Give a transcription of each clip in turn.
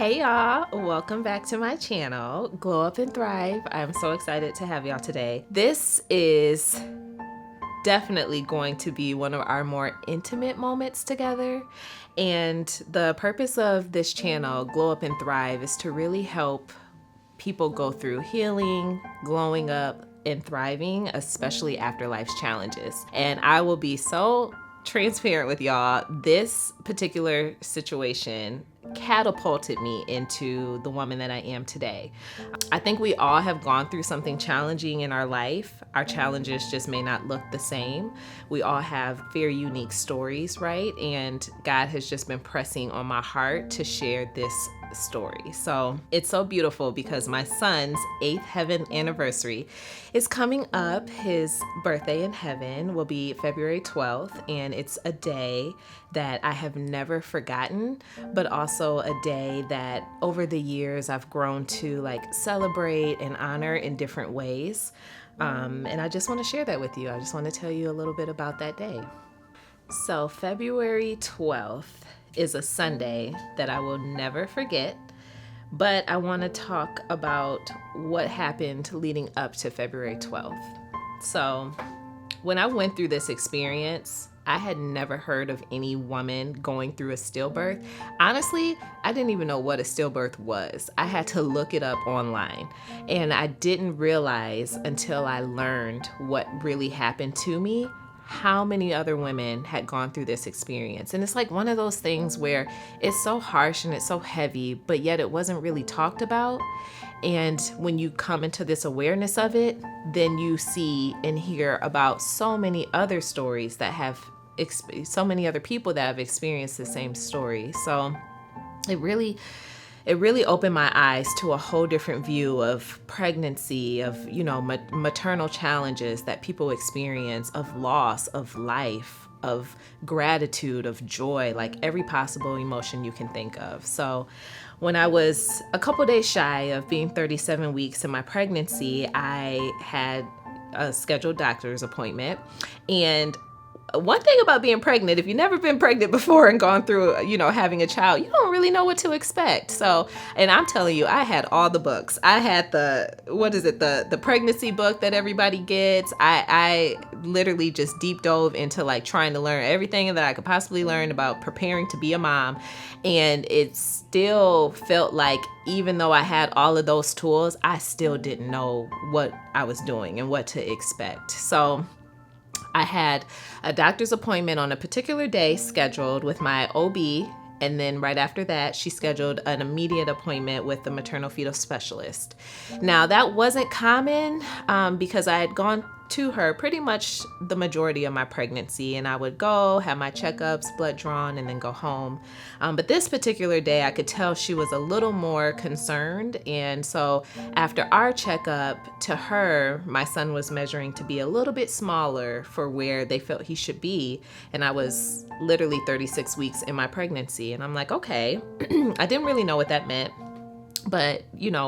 Hey y'all, welcome back to my channel, Glow Up and Thrive. I'm so excited to have y'all today. This is definitely going to be one of our more intimate moments together. And the purpose of this channel, Glow Up and Thrive, is to really help people go through healing, glowing up, and thriving, especially after life's challenges. And I will be so transparent with y'all. This particular situation catapulted me into the woman that I am today. I think we all have gone through something challenging in our life. Our challenges just may not look the same. We all have very unique stories, right? And God has just been pressing on my heart to share this story. So it's so beautiful because my son's 8th heaven anniversary is coming up. His birthday in heaven will be February 12th, and it's a day that I have never forgotten, but also a day that over the years I've grown to celebrate and honor in different ways. And I just want to share that with you. I just want to tell you a little bit about that day. So February 12th is a Sunday that I will never forget, but I want to talk about what happened leading up to February 12th. So when I went through this experience, I had never heard of any woman going through a stillbirth. Honestly, I didn't even know what a stillbirth was. I had to look it up online, and I didn't realize until I learned what really happened to me how many other women had gone through this experience. And it's like one of those things where it's so harsh and it's so heavy, but yet it wasn't really talked about. And when you come into this awareness of it, then you see and hear about so many other stories that have, so many other people that have experienced the same story. So it really opened my eyes to a whole different view of pregnancy, of, maternal challenges that people experience, of loss, of life, of gratitude, of joy, like every possible emotion you can think of. So when I was a couple days shy of being 37 weeks in my pregnancy, I had a scheduled doctor's appointment. And one thing about being pregnant, if you've never been pregnant before and gone through, having a child, you don't really know what to expect. So, and I'm telling you, I had all the books. I had the pregnancy book that everybody gets. I literally just deep dove into trying to learn everything that I could possibly learn about preparing to be a mom. And it still felt like, even though I had all of those tools, I still didn't know what I was doing and what to expect. So I had a doctor's appointment on a particular day scheduled with my OB, and then right after that, she scheduled an immediate appointment with the maternal fetal specialist. Now, that wasn't common because I had gone to her pretty much the majority of my pregnancy, and I would go, have my checkups, blood drawn, and then go home. But this particular day, I could tell she was a little more concerned. And so after our checkup to her, my son was measuring to be a little bit smaller for where they felt he should be. And I was literally 36 weeks in my pregnancy. And I'm like, okay, I didn't really know what that meant. But,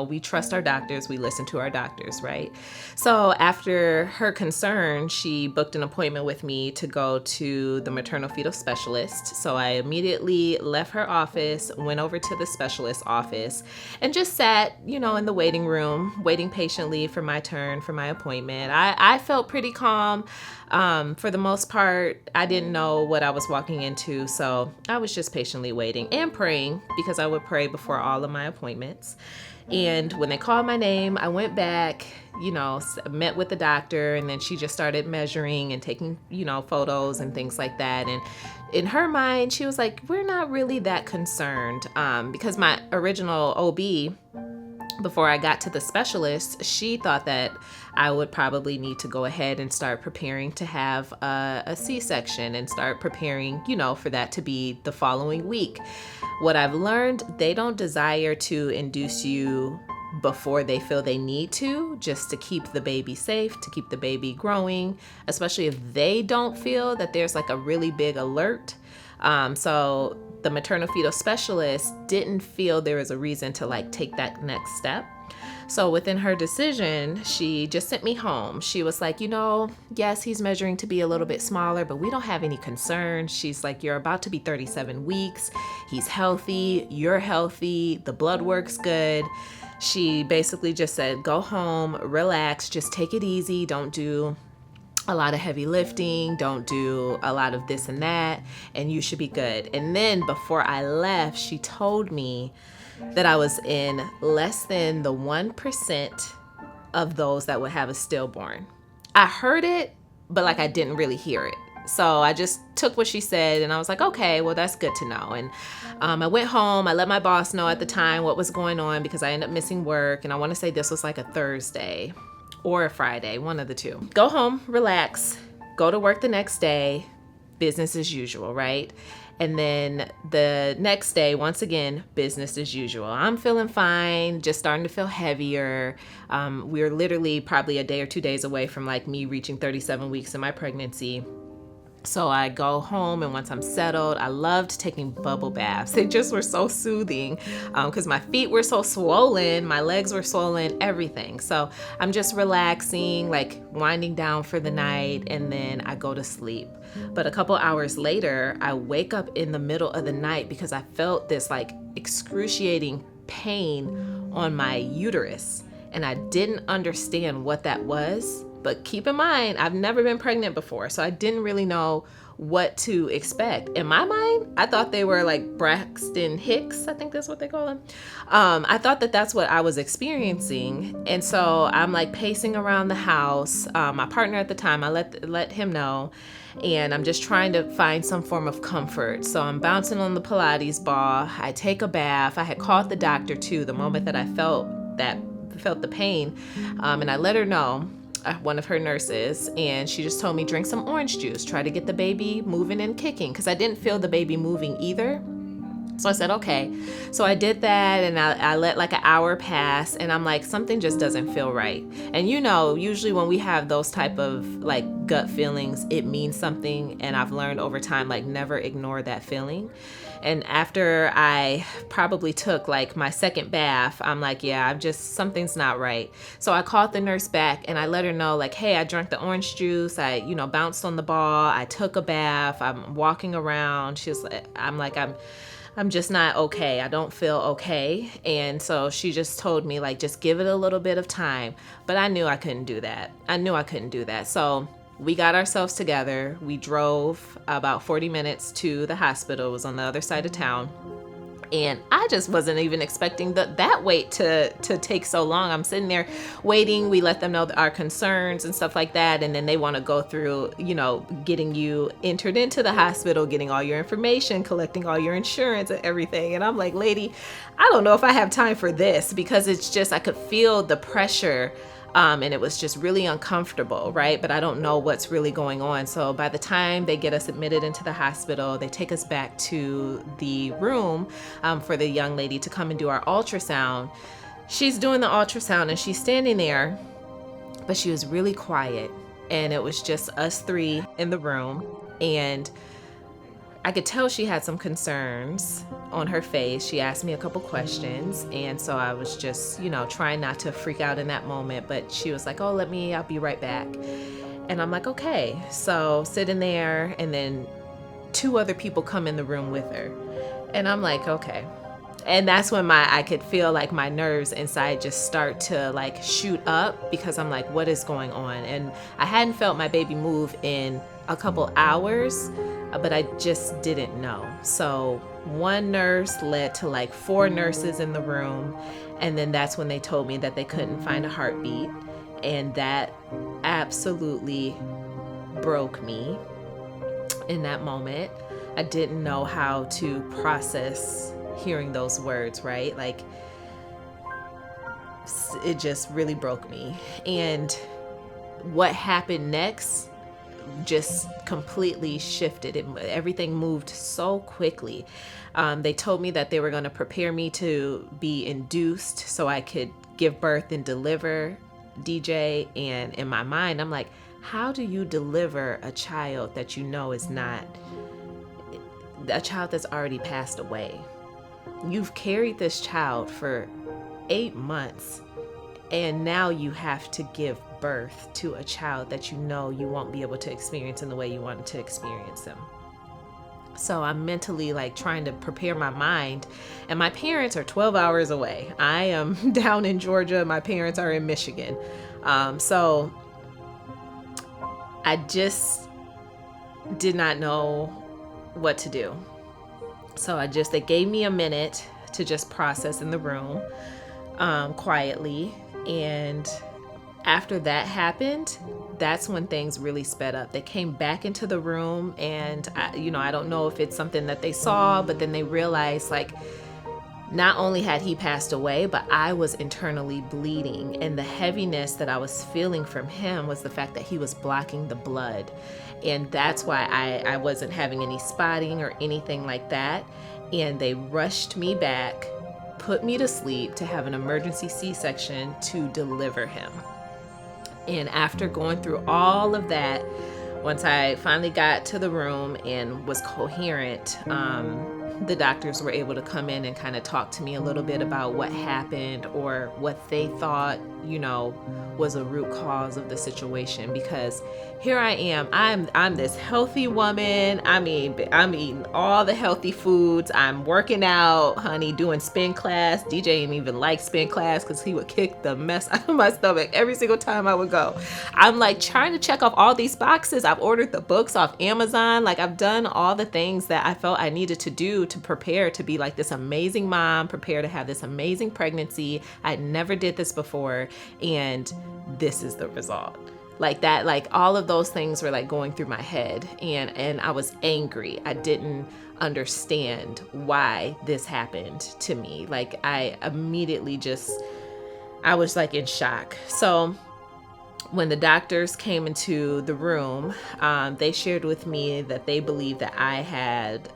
we trust our doctors. We listen to our doctors, right? So after her concern, she booked an appointment with me to go to the maternal fetal specialist. So I immediately left her office, went over to the specialist's office, and just sat, in the waiting room, waiting patiently for my turn, for my appointment. I felt pretty calm. For the most part, I didn't know what I was walking into. So I was just patiently waiting and praying, because I would pray before all of my appointments. And when they called my name, I went back, met with the doctor, and then she just started measuring and taking, photos and things like that. And in her mind, she was like, we're not really that concerned, because my original OB, before I got to the specialist, she thought that I would probably need to go ahead and start preparing to have a C-section and start preparing, for that to be the following week. What I've learned, they don't desire to induce you before they feel they need to, just to keep the baby safe, to keep the baby growing, especially if they don't feel that there's a really big alert. So the maternal fetal specialist didn't feel there was a reason to take that next step. So within her decision, she just sent me home. She was like, yes, he's measuring to be a little bit smaller, but we don't have any concerns. She's like, you're about to be 37 weeks. He's healthy. You're healthy. The blood work's good. She basically just said, go home, relax, just take it easy. Don't do a lot of heavy lifting. Don't do a lot of this and that, and you should be good. And then before I left, she told me that I was in less than the 1% of those that would have a stillborn. I heard it, but like I didn't really hear it. So I just took what she said and I was like, okay, well, that's good to know. And I went home. I let my boss know at the time what was going on because I ended up missing work. And I want to say this was like a Thursday or a Friday, one of the two. Go home, relax, go to work the next day, business as usual, right? And then the next day, once again, business as usual. I'm feeling fine, just starting to feel heavier. We're literally probably a day or 2 days away from like me reaching 37 weeks in my pregnancy. So I go home, and once I'm settled, I loved taking bubble baths. They just were so soothing because my feet were so swollen, my legs were swollen, everything. So I'm just relaxing, like winding down for the night, and then I go to sleep. But a couple hours later, I wake up in the middle of the night because I felt this like excruciating pain on my uterus, and I didn't understand what that was. But keep in mind, I've never been pregnant before, so I didn't really know what to expect. In my mind, I thought they were like Braxton Hicks, I think that's what they call them. I thought that that's what I was experiencing. And so I'm like pacing around the house. My partner at the time, I let him know. And I'm just trying to find some form of comfort. So I'm bouncing on the Pilates ball. I take a bath. I had called the doctor too the moment that I felt the pain. And I let her know, one of her nurses, and she just told me, drink some orange juice, try to get the baby moving and kicking, because I didn't feel the baby moving either. So I said, okay. So I did that, and I let like an hour pass, and I'm like, something just doesn't feel right. And usually when we have those type of like gut feelings, it means something. And I've learned over time, like never ignore that feeling. And after I probably took like my second bath, I'm like, yeah, something's not right. So I called the nurse back and I let her know like, hey, I drank the orange juice. I, bounced on the ball. I took a bath. I'm walking around. I'm just not okay. I don't feel okay. And so she just told me like, just give it a little bit of time. But I knew I couldn't do that. So we got ourselves together. We drove about 40 minutes to the hospital. It was on the other side of town. And I just wasn't even expecting that wait to take so long. I'm sitting there waiting. We let them know our concerns and stuff like that. And then they want to go through, getting you entered into the hospital, getting all your information, collecting all your insurance and everything. And I'm like, lady, I don't know if I have time for this, because it's just, I could feel the pressure. And it was just really uncomfortable, right? But I don't know what's really going on. So by the time they get us admitted into the hospital, they take us back to the room for the young lady to come and do our ultrasound. She's doing the ultrasound and she's standing there, but she was really quiet. And it was just us three in the room. And I could tell she had some concerns on her face. She asked me a couple questions. And so I was just, trying not to freak out in that moment. But she was like, oh, I'll be right back. And I'm like, okay. So sitting there, and then 2 other people come in the room with her. And I'm like, okay. And that's when I could feel like my nerves inside just start to like shoot up, because I'm like, what is going on? And I hadn't felt my baby move in a couple hours, but I just didn't know. So one nurse led to like 4 nurses in the room. And then that's when they told me that they couldn't find a heartbeat. And that absolutely broke me in that moment. I didn't know how to process hearing those words, right? Like, it just really broke me. And what happened next just completely shifted. Everything moved so quickly. They told me that they were going to prepare me to be induced so I could give birth and deliver DJ. And in my mind, I'm like, how do you deliver a child that is not a child that's already passed away? You've carried this child for 8 months And now you have to give birth to a child that you know you won't be able to experience in the way you want to experience them. So I'm mentally like trying to prepare my mind, and my parents are 12 hours away. I am down in Georgia. My parents are in Michigan. So I just did not know what to do. So they gave me a minute to just process in the room quietly. And after that happened, that's when things really sped up. They came back into the room, and I don't know if it's something that they saw, but then they realized like not only had he passed away, but I was internally bleeding, and the heaviness that I was feeling from him was the fact that he was blocking the blood. And that's why I wasn't having any spotting or anything like that. And they rushed me back, put me to sleep to have an emergency C-section to deliver him. And after going through all of that, once I finally got to the room and was coherent, the doctors were able to come in and kind of talk to me a little bit about what happened or what they thought, was a root cause of the situation. Because here I am, I'm this healthy woman. I'm eating all the healthy foods. I'm working out, honey, doing spin class. DJ didn't even like spin class because he would kick the mess out of my stomach every single time I would go. I'm like trying to check off all these boxes. I've ordered the books off Amazon. Like I've done all the things that I felt I needed to do to prepare to be like this amazing mom, prepare to have this amazing pregnancy. I never did this before, and this is the result. Like that, like all of those things were like going through my head, and I was angry. I didn't understand why this happened to me. Like I immediately I was like in shock. So when the doctors came into the room, they shared with me that they believed that I had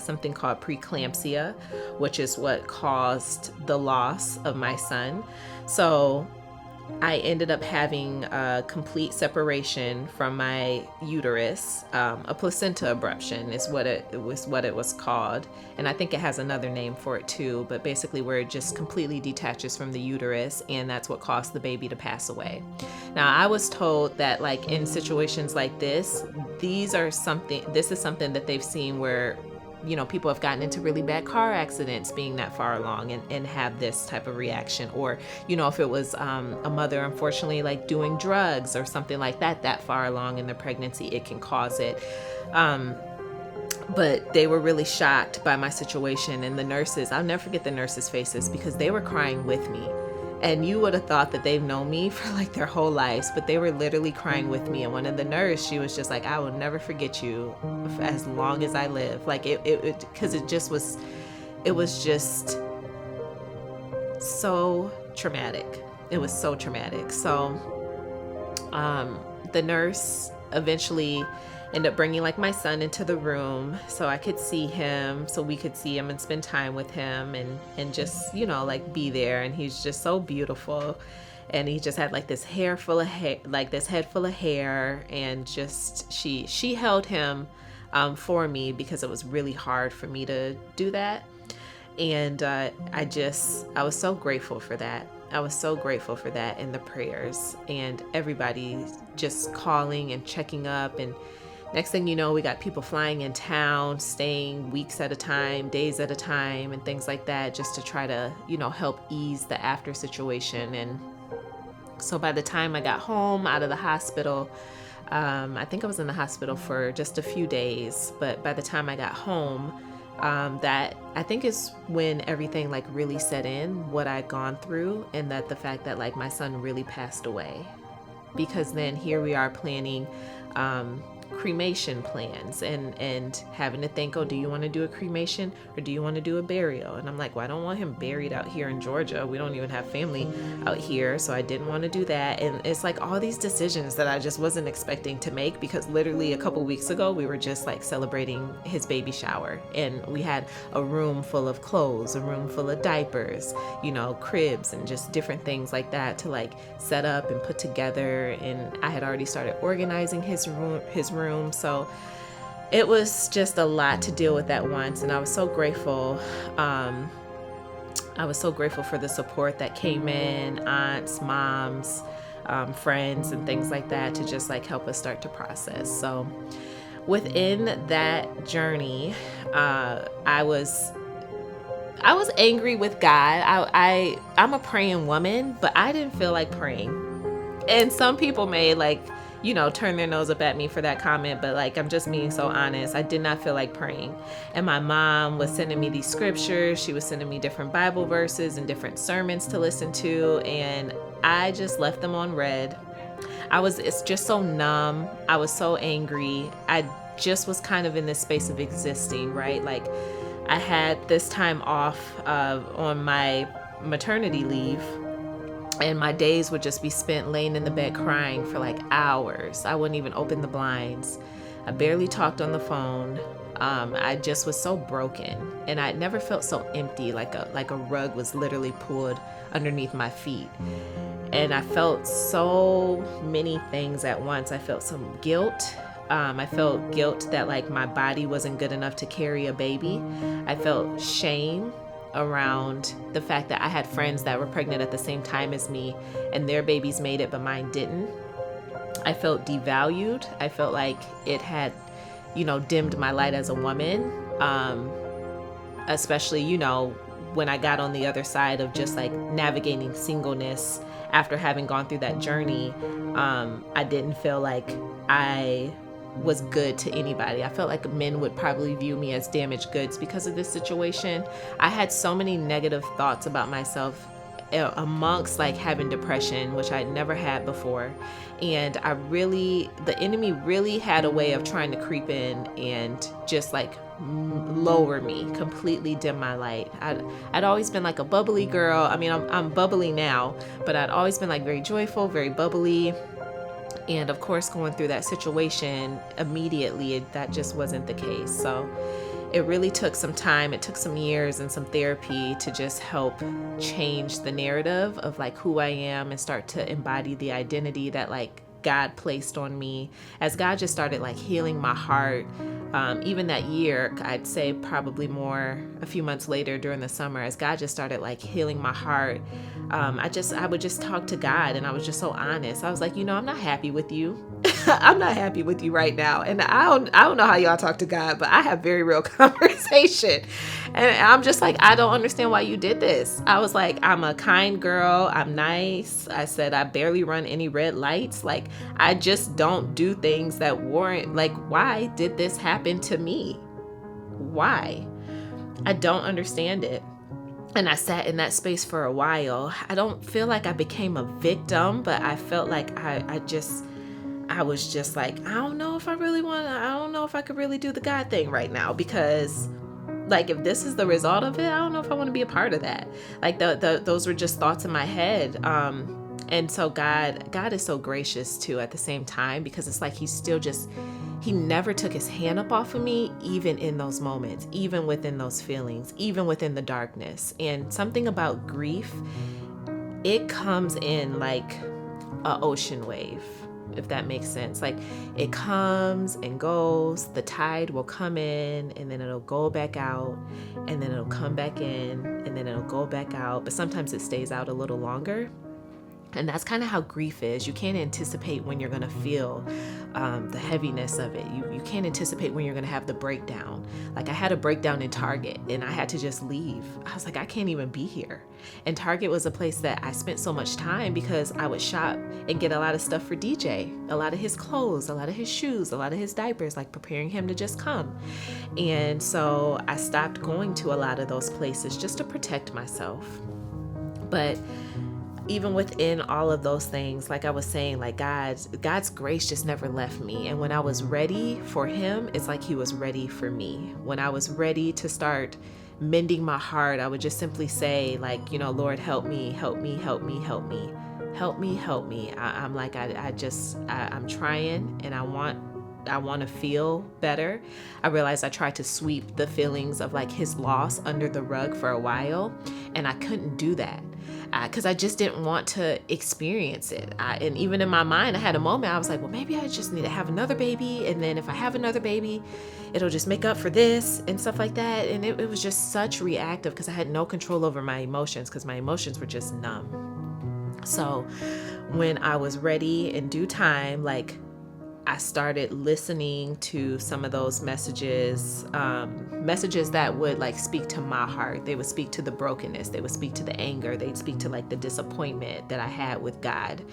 something called preeclampsia, which is what caused the loss of my son. So I ended up having a complete separation from my uterus. A placenta abruption is what it was called. And I think it has another name for it too, but basically where it just completely detaches from the uterus, and that's what caused the baby to pass away. Now, I was told that like in situations like this is something that they've seen where people have gotten into really bad car accidents being that far along and have this type of reaction. Or, if it was a mother, unfortunately, like doing drugs or something like that far along in the pregnancy, it can cause it. But they were really shocked by my situation. And the nurses, I'll never forget the nurses' faces because they were crying with me. And you would have thought that they've known me for like their whole lives, but they were literally crying with me. And one of the nurse, she was just like, I will never forget you as long as I live. Like because it was just so traumatic. It was so traumatic. So the nurse eventually ended up bringing like my son into the room so I could see him, so we could see him and spend time with him and just, like be there. And he's just so beautiful. And he just had like this head full of hair, and just, she held him for me because it was really hard for me to do that. And I was so grateful for that. I was so grateful for that, and the prayers and everybody just calling and checking up. And next thing you know, we got people flying in town, staying weeks at a time, days at a time, and things like that, just to try to, help ease the after situation. And so by the time I got home out of the hospital, I think I was in the hospital for just a few days, but by the time I got home, that I think is when everything like really set in, what I'd gone through, and that the fact that like my son really passed away. Because then here we are planning cremation plans and having to think, do you want to do a cremation or do you want to do a burial? And I'm like, well, I don't want him buried out here in Georgia. We don't even have family out here, so I didn't want to do that. And it's like all these decisions that I just wasn't expecting to make, because literally a couple weeks ago we were just like celebrating his baby shower, and we had a room full of clothes, a room full of diapers, cribs, and just different things like that to like set up and put together. And I had already started organizing his room. So it was just a lot to deal with at once, and I was so grateful I was so grateful for the support that came in, aunts, moms, friends, and things like that, to just like help us start to process. So within that journey, I was angry with God. I'm a praying woman, but I didn't feel like praying. And some people may turn their nose up at me for that comment, but I'm just being so honest. I did not feel like praying. And my mom was sending me these scriptures. She was sending me different Bible verses and different sermons to listen to. And I just left them on red. It's just so numb. I was so angry. I just was kind of in this space of existing, right? I had this time off on my maternity leave, and my days would just be spent laying in the bed crying for hours. I wouldn't even open the blinds. I barely talked on the phone. I just was so broken, and I never felt so empty, like a rug was literally pulled underneath my feet. And I felt so many things at once. I felt some guilt. I felt guilt that my body wasn't good enough to carry a baby. I felt shame around the fact that I had friends that were pregnant at the same time as me, and their babies made it, but mine didn't. I felt devalued. I felt like it had, dimmed my light as a woman, especially, when I got on the other side of just navigating singleness after having gone through that journey. I didn't feel like I was good to anybody. I felt like men would probably view me as damaged goods because of this situation. I had so many negative thoughts about myself, amongst having depression, which I never had before. And the enemy really had a way of trying to creep in and just lower me, completely dim my light. I'd always been a bubbly girl. I mean, I'm bubbly now, but I'd always been very joyful, very bubbly. And of course, going through that situation immediately, that just wasn't the case. So it really took some time. It took some years and some therapy to just help change the narrative of who I am and start to embody the identity that God placed on me, as God just started like healing my heart. Even that year, I'd say probably more a few months later during the summer, as God just started like healing my heart. I would just talk to God, and I was just so honest. I was like, I'm not happy with you. I'm not happy with you right now. And I don't know how y'all talk to God, but I have very real conversation. And I'm just like, I don't understand why you did this. I was like, I'm a kind girl. I'm nice. I said, I barely run any red lights. I just don't do things that warrant, why did this happen to me? Why? I don't understand it. And I sat in that space for a while. I don't feel like I became a victim, but I felt like I was just like, I don't know if I could really do the God thing right now, because if this is the result of it, I don't know if I want to be a part of that. Those were just thoughts in my head. And so God is so gracious too at the same time, because it's like he never took his hand up off of me, even in those moments, even within those feelings, even within the darkness. And something about grief, it comes in like an ocean wave, if that makes sense. It comes and goes. The tide will come in, and then it'll go back out, and then it'll come back in, and then it'll go back out. But sometimes it stays out a little longer. And that's kind of how grief is. You can't anticipate when you're going to feel the heaviness of it. You can't anticipate when you're going to have the breakdown. I had a breakdown in Target, and I had to just leave. I was like, I can't even be here. And Target was a place that I spent so much time, because I would shop and get a lot of stuff for DJ, a lot of his clothes, a lot of his shoes, a lot of his diapers, preparing him to just come. And so I stopped going to a lot of those places just to protect myself. But even within all of those things, like I was saying, God's grace just never left me. And when I was ready for him, it's like he was ready for me. When I was ready to start mending my heart, I would just simply say, Lord, help me, help me, help me, help me, help me, help me. I'm trying, and I want I want to feel better. I realized I tried to sweep the feelings of like his loss under the rug for a while, and I couldn't do that because I just didn't want to experience it. And even in my mind, I had a moment, I was like, well, maybe I just need to have another baby. And then if I have another baby, it'll just make up for this and stuff like that. And it was just such reactive because I had no control over my emotions because my emotions were just numb. So when I was ready in due time, like I started listening to some of those messages that would like speak to my heart. They would speak to the brokenness. They would speak to the anger. They'd speak to like the disappointment that I had with God.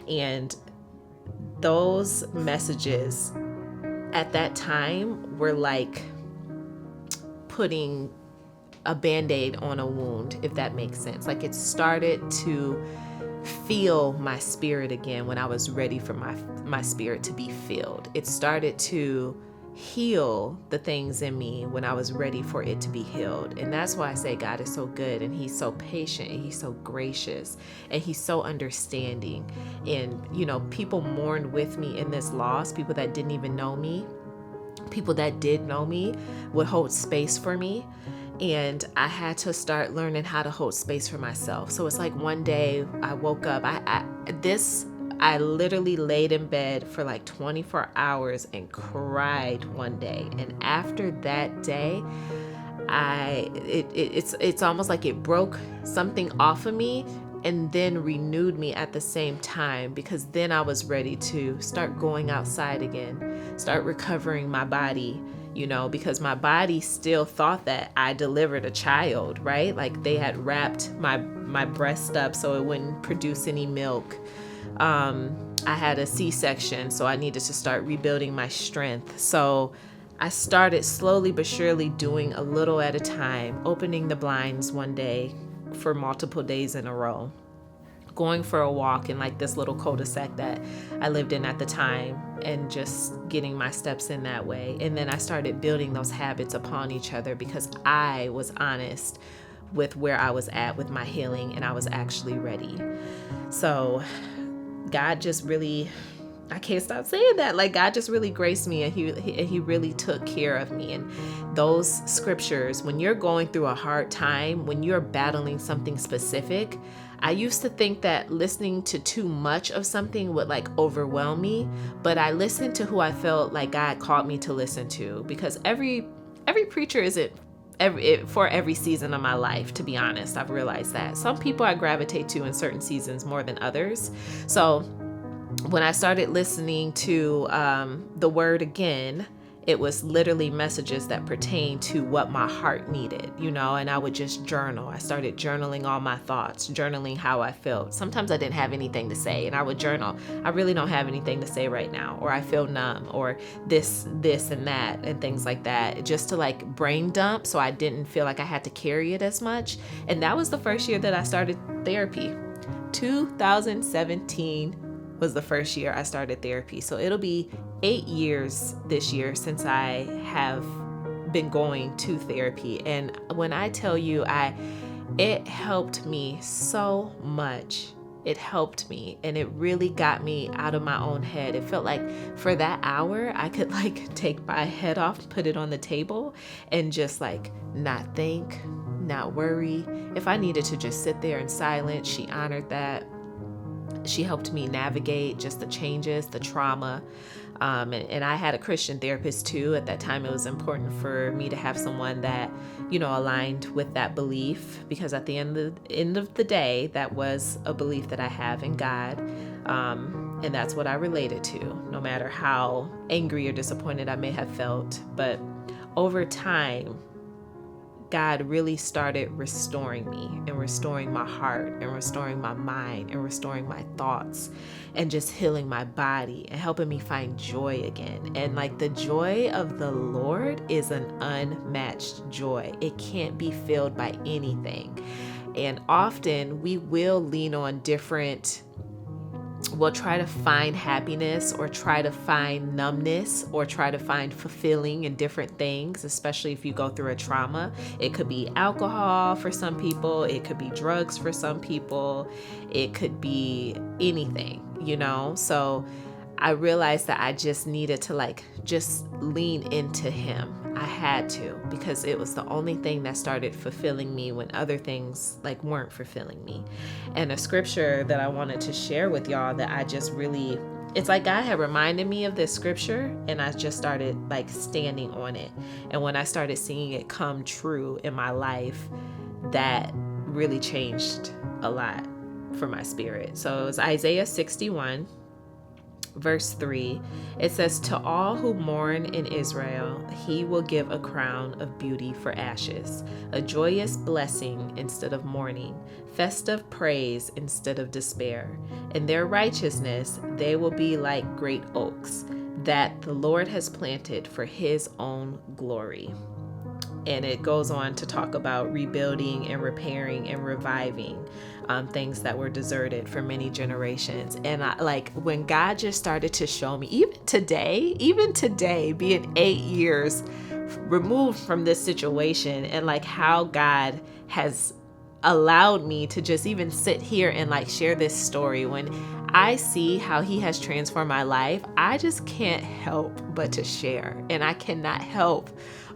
And those messages at that time were like putting a Band-Aid on a wound, if that makes sense. Like it started to feel my spirit again when I was ready for my spirit to be filled. It started to heal the things in me when I was ready for it to be healed. And that's why I say God is so good, and he's so patient, and he's so gracious, and he's so understanding. And people mourned with me in this loss. People that didn't even know me, people that did know me would hold space for me. And I had to start learning how to hold space for myself. So it's like one day I woke up, I literally laid in bed for like 24 hours and cried one day. And after that day, it's almost like it broke something off of me and then renewed me at the same time, because then I was ready to start going outside again, start recovering my body, because my body still thought that I delivered a child, right? Like they had wrapped my breast up so it wouldn't produce any milk. I had a C-section, so I needed to start rebuilding my strength. So I started slowly but surely doing a little at a time, opening the blinds one day for multiple days in a row, going for a walk in like this little cul-de-sac that I lived in at the time, and just getting my steps in that way. And then I started building those habits upon each other because I was honest with where I was at with my healing, and I was actually ready. So God just really, I can't stop saying that. Like God just really graced me, and he really took care of me. And those scriptures, when you're going through a hard time, when you're battling something specific, I used to think that listening to too much of something would like overwhelm me, but I listened to who I felt like God called me to listen to, because every preacher isn't for every season of my life, to be honest. I've realized that some people I gravitate to in certain seasons more than others. So when I started listening to the word again, it was literally messages that pertain to what my heart needed, and I would just journal. I started journaling all my thoughts, journaling how I felt. Sometimes I didn't have anything to say, and I would journal. I really don't have anything to say right now, or I feel numb, or this and that, and things like that, just to like brain dump so I didn't feel like I had to carry it as much. And that was the first year that I started therapy. 2017 was the first year I started therapy. So it'll be 8 years this year since I have been going to therapy. And when I tell you, it helped me so much. It helped me, and it really got me out of my own head. It felt like for that hour, I could like take my head off, put it on the table, and just like not think, not worry. If I needed to just sit there in silence, she honored that. She helped me navigate just the changes, the trauma. And I had a Christian therapist too. At that time, it was important for me to have someone that, aligned with that belief, because at the end of the day, that was a belief that I have in God. And that's what I related to, no matter how angry or disappointed I may have felt. But over time, God really started restoring me, and restoring my heart, and restoring my mind, and restoring my thoughts, and just healing my body, and helping me find joy again. And like the joy of the Lord is an unmatched joy. It can't be filled by anything. And often we will lean on we'll try to find happiness, or try to find numbness, or try to find fulfilling in different things, especially if you go through a trauma. It could be alcohol for some people. It could be drugs for some people. It could be anything, So I realized that I just needed to just lean into him. I had to, because it was the only thing that started fulfilling me when other things weren't fulfilling me. And a scripture that I wanted to share with y'all that I just really, it's like God had reminded me of this scripture, and I just started standing on it. And when I started seeing it come true in my life, that really changed a lot for my spirit. So it was Isaiah 61, verse 3. It says, "To all who mourn in Israel, he will give a crown of beauty for ashes, a joyous blessing instead of mourning, festive praise instead of despair. In their righteousness, they will be like great oaks that the Lord has planted for his own glory." And it goes on to talk about rebuilding and repairing and reviving things that were deserted for many generations. And when God just started to show me, even today, being 8 years removed from this situation, and how God has allowed me to just even sit here and share this story, when I see how he has transformed my life, I just can't help but to share. And I cannot help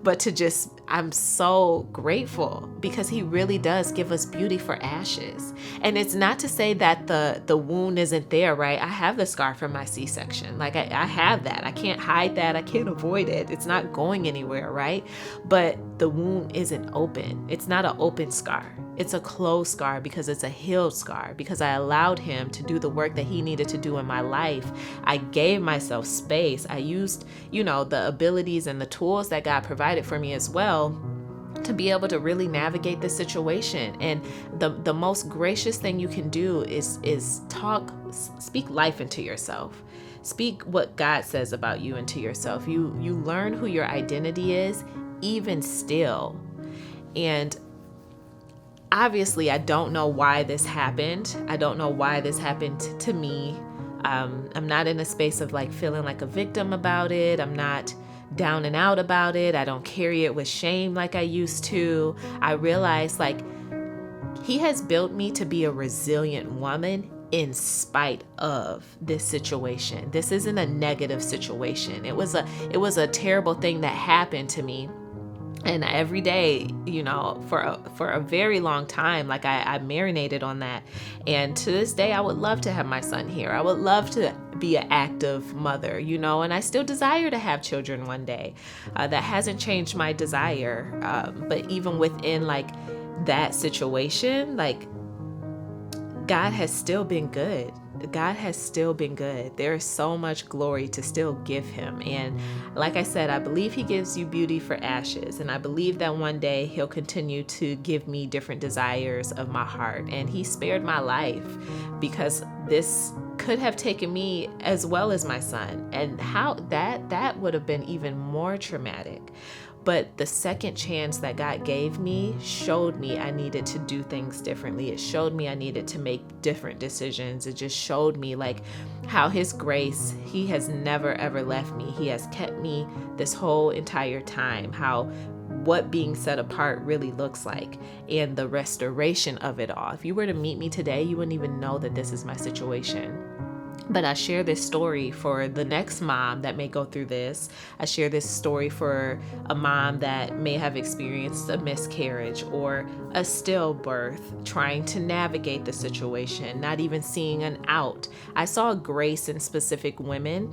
but to I'm so grateful, because he really does give us beauty for ashes. And it's not to say that the wound isn't there, right? I have the scar from my C-section. I have that. I can't hide that. I can't avoid it. It's not going anywhere, right? But the wound isn't open. It's not an open scar. It's a closed scar, because it's a healed scar, because I allowed him to do the work that he needed to do in my life. I gave myself space. I used, the abilities and the tools that God provided for me as well, to be able to really navigate this situation. And the most gracious thing you can do is speak life into yourself. Speak what God says about you into yourself. You learn who your identity is, even still. And obviously, I don't know why this happened. I don't know why this happened to me. I'm not in a space of feeling like a victim about it. I'm not down and out about it. I don't carry it with shame like I used to. I realize he has built me to be a resilient woman in spite of this situation. This isn't a negative situation. It was a terrible thing that happened to me. And every day, for a very long time, I marinated on that. And to this day, I would love to have my son here. I would love to be an active mother, and I still desire to have children one day. That hasn't changed my desire. But even within that situation, God has still been good. God has still been good. There is so much glory to still give him. And like I said, I believe he gives you beauty for ashes. And I believe that one day he'll continue to give me different desires of my heart. And he spared my life, because this could have taken me as well as my son. And how that would have been even more traumatic. But the second chance that God gave me showed me I needed to do things differently. It showed me I needed to make different decisions. It just showed me how his grace, he has never ever left me. He has kept me this whole entire time. What being set apart really looks like, and the restoration of it all. If you were to meet me today, you wouldn't even know that this is my situation. But I share this story for the next mom that may go through this. I share this story for a mom that may have experienced a miscarriage or a stillbirth, trying to navigate the situation, not even seeing an out. I saw grace in specific women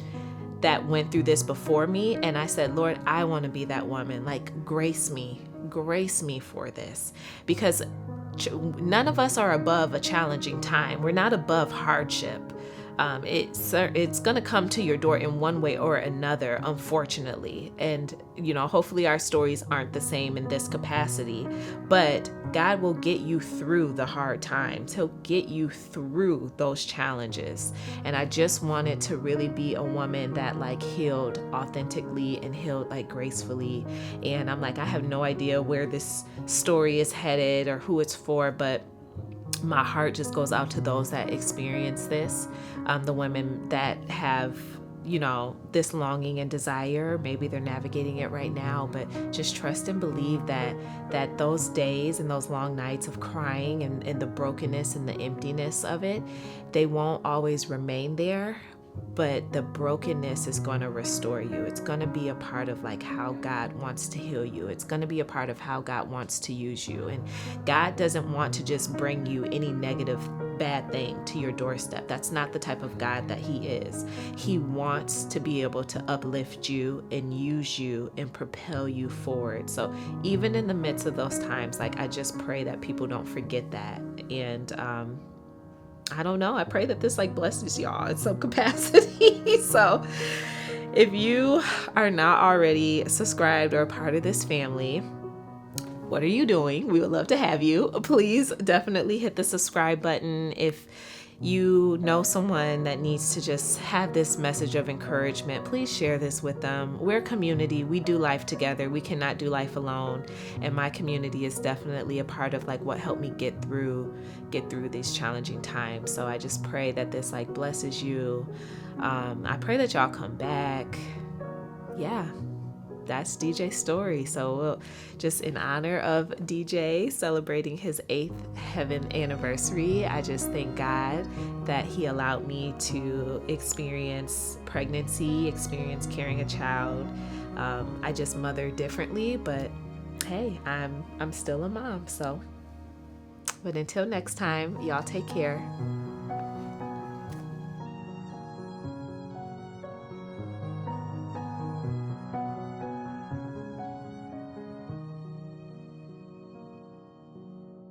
that went through this before me, and I said, Lord, I want to be that woman. Grace me for this, because none of us are above a challenging time. We're not above hardship. It's going to come to your door in one way or another, unfortunately. And, hopefully our stories aren't the same in this capacity, but God will get you through the hard times. He'll get you through those challenges. And I just wanted to really be a woman that healed authentically and healed gracefully. And I'm I have no idea where this story is headed or who it's for, but my heart just goes out to those that experience this, the women that have, this longing and desire. Maybe they're navigating it right now, but just trust and believe that those days and those long nights of crying and the brokenness and the emptiness of it, they won't always remain there. but the brokenness is going to restore you. It's going to be a part of like how God wants to heal you. It's going to be a part of how God wants to use you. And God doesn't want to just bring you any negative, bad thing to your doorstep. That's not the type of God that He is. He wants to be able to uplift you and use you and propel you forward. So even in the midst of those times, like, I just pray that people don't forget that. And I don't know. I pray that this like blesses y'all in some capacity. So if you are not already subscribed or a part of this family, what are you doing? We would love to have you. Please definitely hit the subscribe button. If you know someone that needs to just have this message of encouragement, please share this with them. We're a community. We do life together. We cannot do life alone. And my community is definitely a part of like what helped me get through these challenging times. So I just pray that this like blesses you. I pray that y'all come back. Yeah. That's DJ's story. So just in honor of DJ celebrating his 8th heaven anniversary, I just thank God that He allowed me to experience pregnancy, experience carrying a child. I just mother differently, but hey, I'm still a mom. So, but until next time, y'all take care.